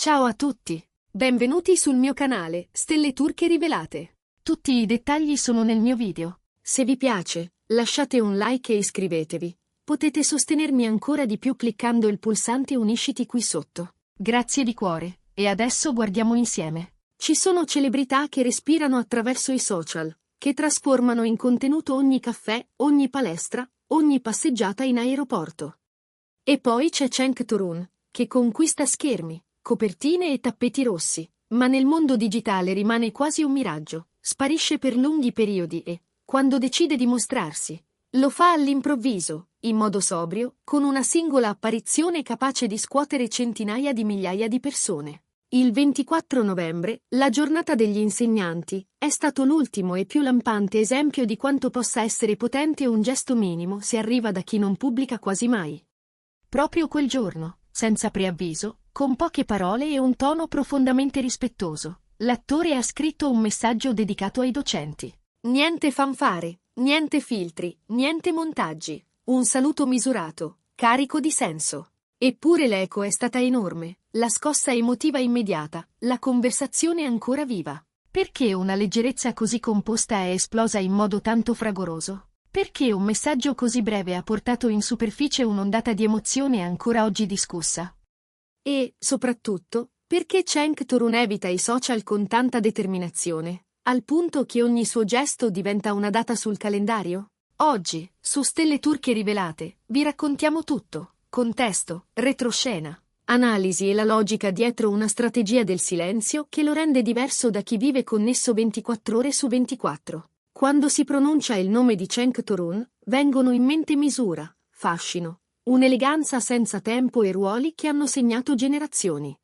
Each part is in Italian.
Ciao a tutti! Benvenuti sul mio canale, Stelle Turche Rivelate. Tutti i dettagli sono nel mio video. Se vi piace, lasciate un like e iscrivetevi. Potete sostenermi ancora di più cliccando il pulsante unisciti qui sotto. Grazie di cuore, e adesso guardiamo insieme. Ci sono celebrità che respirano attraverso i social, che trasformano in contenuto ogni caffè, ogni palestra, ogni passeggiata in aeroporto. E poi c'è Cenk Torun, che conquista schermi, copertine e tappeti rossi, ma nel mondo digitale rimane quasi un miraggio, sparisce per lunghi periodi e, quando decide di mostrarsi, lo fa all'improvviso, in modo sobrio, con una singola apparizione capace di scuotere centinaia di migliaia di persone. Il 24 novembre, la giornata degli insegnanti, è stato l'ultimo e più lampante esempio di quanto possa essere potente un gesto minimo se arriva da chi non pubblica quasi mai. Proprio quel giorno, senza preavviso, con poche parole e un tono profondamente rispettoso, l'attore ha scritto un messaggio dedicato ai docenti. Niente fanfare, niente filtri, niente montaggi, un saluto misurato, carico di senso. Eppure l'eco è stata enorme, la scossa emotiva immediata, la conversazione ancora viva. Perché una leggerezza così composta è esplosa in modo tanto fragoroso? Perché un messaggio così breve ha portato in superficie un'ondata di emozione ancora oggi discussa? E, soprattutto, perché Cenk Torun evita i social con tanta determinazione, al punto che ogni suo gesto diventa una data sul calendario? Oggi, su Stelle Turche Rivelate, vi raccontiamo tutto, contesto, retroscena, analisi e la logica dietro una strategia del silenzio che lo rende diverso da chi vive connesso 24 ore su 24. Quando si pronuncia il nome di Cenk Torun, vengono in mente misura, fascino, un'eleganza senza tempo e ruoli che hanno segnato generazioni.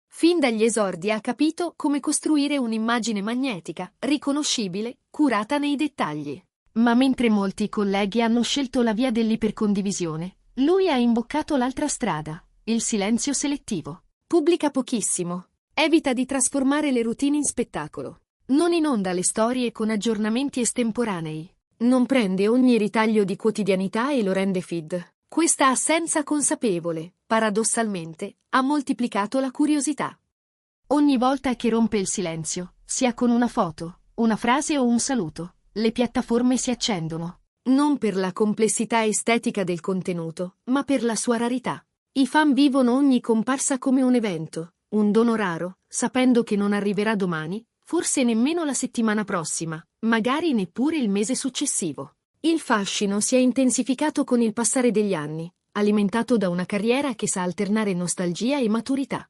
Fin dagli esordi ha capito come costruire un'immagine magnetica, riconoscibile, curata nei dettagli. Ma mentre molti colleghi hanno scelto la via dell'ipercondivisione, lui ha imboccato l'altra strada, il silenzio selettivo. Pubblica pochissimo. Evita di trasformare le routine in spettacolo. Non inonda le storie con aggiornamenti estemporanei. Non prende ogni ritaglio di quotidianità e lo rende feed. Questa assenza consapevole, paradossalmente, ha moltiplicato la curiosità. Ogni volta che rompe il silenzio, sia con una foto, una frase o un saluto, le piattaforme si accendono. Non per la complessità estetica del contenuto, ma per la sua rarità. I fan vivono ogni comparsa come un evento, un dono raro, sapendo che non arriverà domani, forse nemmeno la settimana prossima, magari neppure il mese successivo. Il fascino si è intensificato con il passare degli anni, alimentato da una carriera che sa alternare nostalgia e maturità.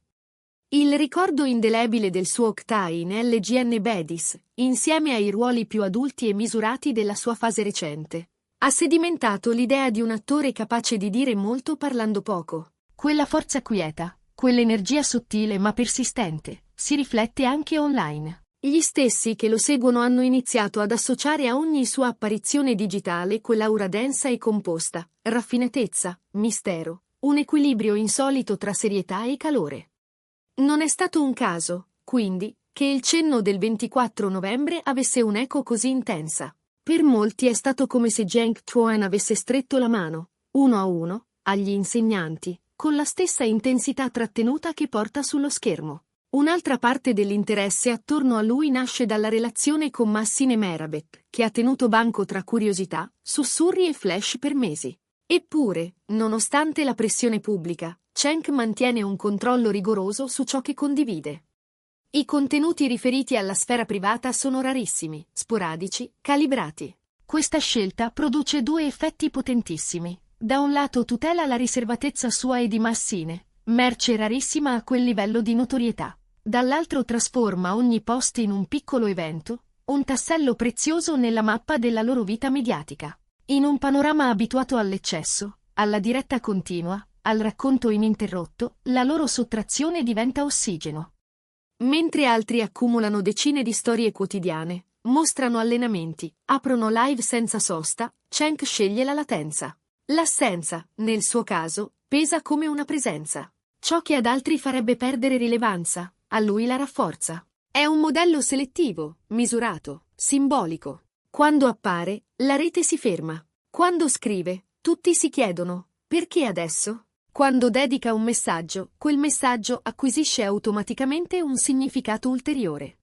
Il ricordo indelebile del suo Oktay in LGN Baddies, insieme ai ruoli più adulti e misurati della sua fase recente, ha sedimentato l'idea di un attore capace di dire molto parlando poco. Quella forza quieta, quell'energia sottile ma persistente, si riflette anche online. Gli stessi che lo seguono hanno iniziato ad associare a ogni sua apparizione digitale quell'aura densa e composta, raffinatezza, mistero, un equilibrio insolito tra serietà e calore. Non è stato un caso, quindi, che il cenno del 24 novembre avesse un'eco così intensa. Per molti è stato come se Cenk Torun avesse stretto la mano, uno a uno, agli insegnanti, con la stessa intensità trattenuta che porta sullo schermo. Un'altra parte dell'interesse attorno a lui nasce dalla relazione con Massine Merabet, che ha tenuto banco tra curiosità, sussurri e flash per mesi. Eppure, nonostante la pressione pubblica, Cenk mantiene un controllo rigoroso su ciò che condivide. I contenuti riferiti alla sfera privata sono rarissimi, sporadici, calibrati. Questa scelta produce due effetti potentissimi. Da un lato tutela la riservatezza sua e di Massine, merce rarissima a quel livello di notorietà. Dall'altro trasforma ogni post in un piccolo evento, un tassello prezioso nella mappa della loro vita mediatica. In un panorama abituato all'eccesso, alla diretta continua, al racconto ininterrotto, la loro sottrazione diventa ossigeno. Mentre altri accumulano decine di storie quotidiane, mostrano allenamenti, aprono live senza sosta, Cenk sceglie la latenza. L'assenza, nel suo caso, pesa come una presenza. Ciò che ad altri farebbe perdere rilevanza, a lui la rafforza. È un modello selettivo, misurato, simbolico. Quando appare, la rete si ferma. Quando scrive, tutti si chiedono, perché adesso? Quando dedica un messaggio, quel messaggio acquisisce automaticamente un significato ulteriore.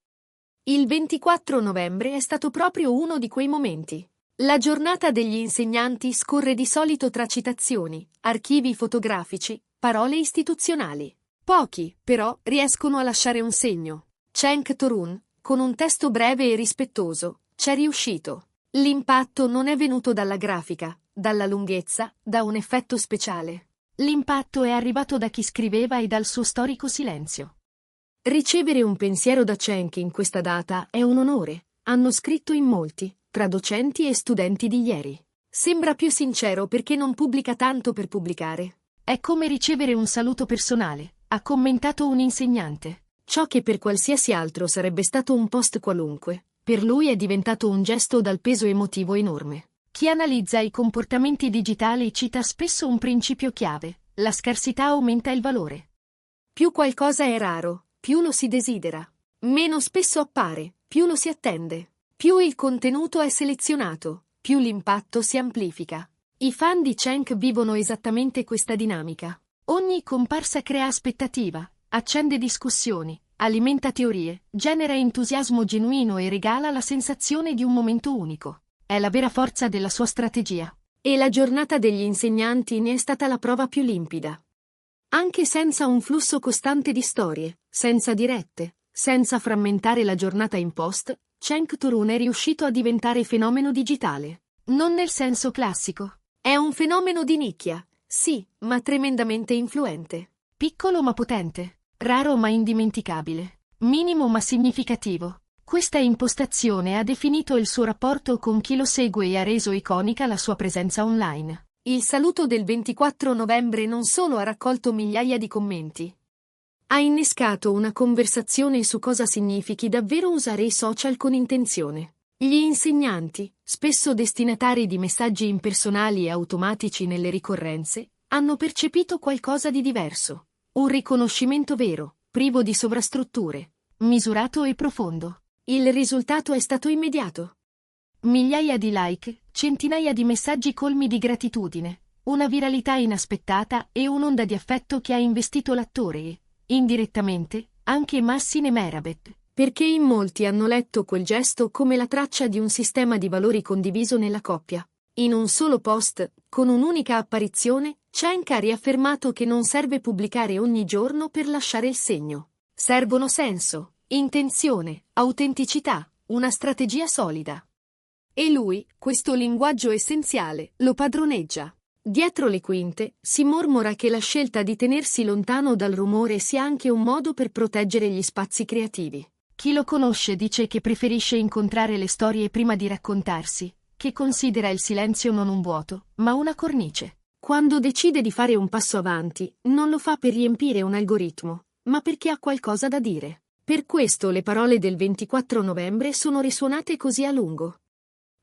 Il 24 novembre è stato proprio uno di quei momenti. La giornata degli insegnanti scorre di solito tra citazioni, archivi fotografici, parole istituzionali. Pochi, però, riescono a lasciare un segno. Cenk Torun, con un testo breve e rispettoso, c'è riuscito. L'impatto non è venuto dalla grafica, dalla lunghezza, da un effetto speciale. L'impatto è arrivato da chi scriveva e dal suo storico silenzio. Ricevere un pensiero da Cenk in questa data è un onore, hanno scritto in molti, tra docenti e studenti di ieri. Sembra più sincero perché non pubblica tanto per pubblicare. È come ricevere un saluto personale, ha commentato un insegnante. Ciò che per qualsiasi altro sarebbe stato un post qualunque, per lui è diventato un gesto dal peso emotivo enorme. Chi analizza i comportamenti digitali cita spesso un principio chiave: la scarsità aumenta il valore. Più qualcosa è raro, più lo si desidera. Meno spesso appare, più lo si attende. Più il contenuto è selezionato, più l'impatto si amplifica. I fan di Cenk vivono esattamente questa dinamica. Ogni comparsa crea aspettativa, accende discussioni, alimenta teorie, genera entusiasmo genuino e regala la sensazione di un momento unico. È la vera forza della sua strategia. E la giornata degli insegnanti ne è stata la prova più limpida. Anche senza un flusso costante di storie, senza dirette, senza frammentare la giornata in post, Cenk Torun è riuscito a diventare fenomeno digitale. Non nel senso classico. È un fenomeno di nicchia, sì, ma tremendamente influente. Piccolo ma potente, raro ma indimenticabile, minimo ma significativo. Questa impostazione ha definito il suo rapporto con chi lo segue e ha reso iconica la sua presenza online. Il saluto del 24 novembre non solo ha raccolto migliaia di commenti, ha innescato una conversazione su cosa significhi davvero usare i social con intenzione. Gli insegnanti, spesso destinatari di messaggi impersonali e automatici nelle ricorrenze, hanno percepito qualcosa di diverso. Un riconoscimento vero, privo di sovrastrutture, misurato e profondo. Il risultato è stato immediato. Migliaia di like, centinaia di messaggi colmi di gratitudine, una viralità inaspettata e un'onda di affetto che ha investito l'attore e, indirettamente, anche Massine Merabet, perché in molti hanno letto quel gesto come la traccia di un sistema di valori condiviso nella coppia. In un solo post, con un'unica apparizione, Cenk ha riaffermato che non serve pubblicare ogni giorno per lasciare il segno. Servono senso, intenzione, autenticità, una strategia solida. E lui, questo linguaggio essenziale, lo padroneggia. Dietro le quinte, si mormora che la scelta di tenersi lontano dal rumore sia anche un modo per proteggere gli spazi creativi. Chi lo conosce dice che preferisce incontrare le storie prima di raccontarsi, che considera il silenzio non un vuoto, ma una cornice. Quando decide di fare un passo avanti, non lo fa per riempire un algoritmo, ma perché ha qualcosa da dire. Per questo le parole del 24 novembre sono risuonate così a lungo.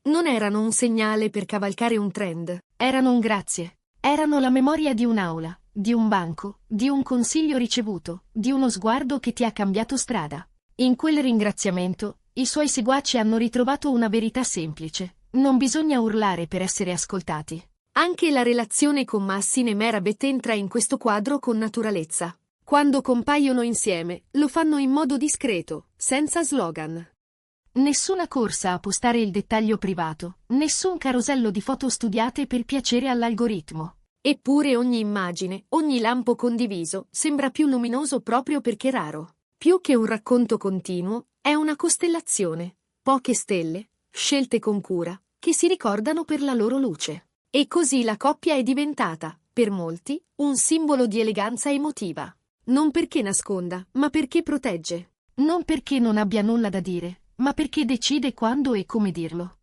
Non erano un segnale per cavalcare un trend, erano un grazie. Erano la memoria di un'aula, di un banco, di un consiglio ricevuto, di uno sguardo che ti ha cambiato strada. In quel ringraziamento, i suoi seguaci hanno ritrovato una verità semplice: non bisogna urlare per essere ascoltati. Anche la relazione con Massine Merabet entra in questo quadro con naturalezza. Quando compaiono insieme, lo fanno in modo discreto, senza slogan. Nessuna corsa a postare il dettaglio privato, nessun carosello di foto studiate per piacere all'algoritmo. Eppure ogni immagine, ogni lampo condiviso, sembra più luminoso proprio perché raro. Più che un racconto continuo, è una costellazione. Poche stelle, scelte con cura, che si ricordano per la loro luce. E così la coppia è diventata, per molti, un simbolo di eleganza emotiva. Non perché nasconda, ma perché protegge. Non perché non abbia nulla da dire, ma perché decide quando e come dirlo.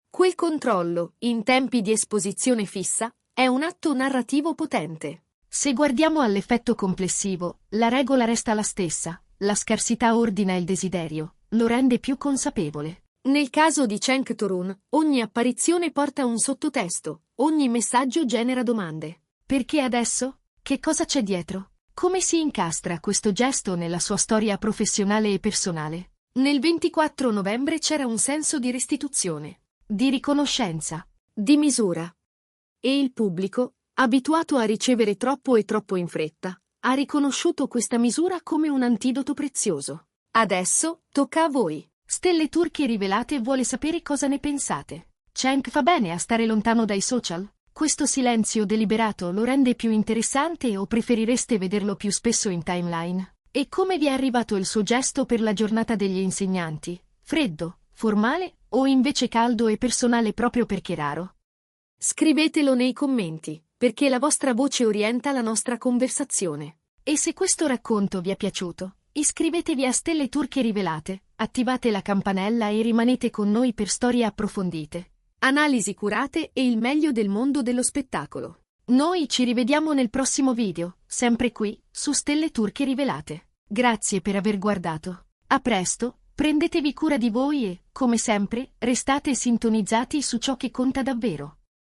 Quel controllo, in tempi di esposizione fissa, è un atto narrativo potente. Se guardiamo all'effetto complessivo, la regola resta la stessa: la scarsità ordina il desiderio, lo rende più consapevole. Nel caso di Cenk Torun, ogni apparizione porta un sottotesto, ogni messaggio genera domande. Perché adesso? Che cosa c'è dietro? Come si incastra questo gesto nella sua storia professionale e personale? Nel 24 novembre c'era un senso di restituzione, di riconoscenza, di misura. E il pubblico, Abituato a ricevere troppo e troppo in fretta, ha riconosciuto questa misura come un antidoto prezioso. Adesso tocca a voi. Stelle Turche Rivelate vuole sapere cosa ne pensate. Cenk fa bene a stare lontano dai social? Questo silenzio deliberato lo rende più interessante o preferireste vederlo più spesso in timeline? E come vi è arrivato il suo gesto per la giornata degli insegnanti? Freddo, formale o invece caldo e personale proprio perché raro? Scrivetelo nei commenti, perché la vostra voce orienta la nostra conversazione. E se questo racconto vi è piaciuto, iscrivetevi a Stelle Turche Rivelate, attivate la campanella e rimanete con noi per storie approfondite, analisi curate e il meglio del mondo dello spettacolo. Noi ci rivediamo nel prossimo video, sempre qui, su Stelle Turche Rivelate. Grazie per aver guardato. A presto, prendetevi cura di voi e, come sempre, restate sintonizzati su ciò che conta davvero.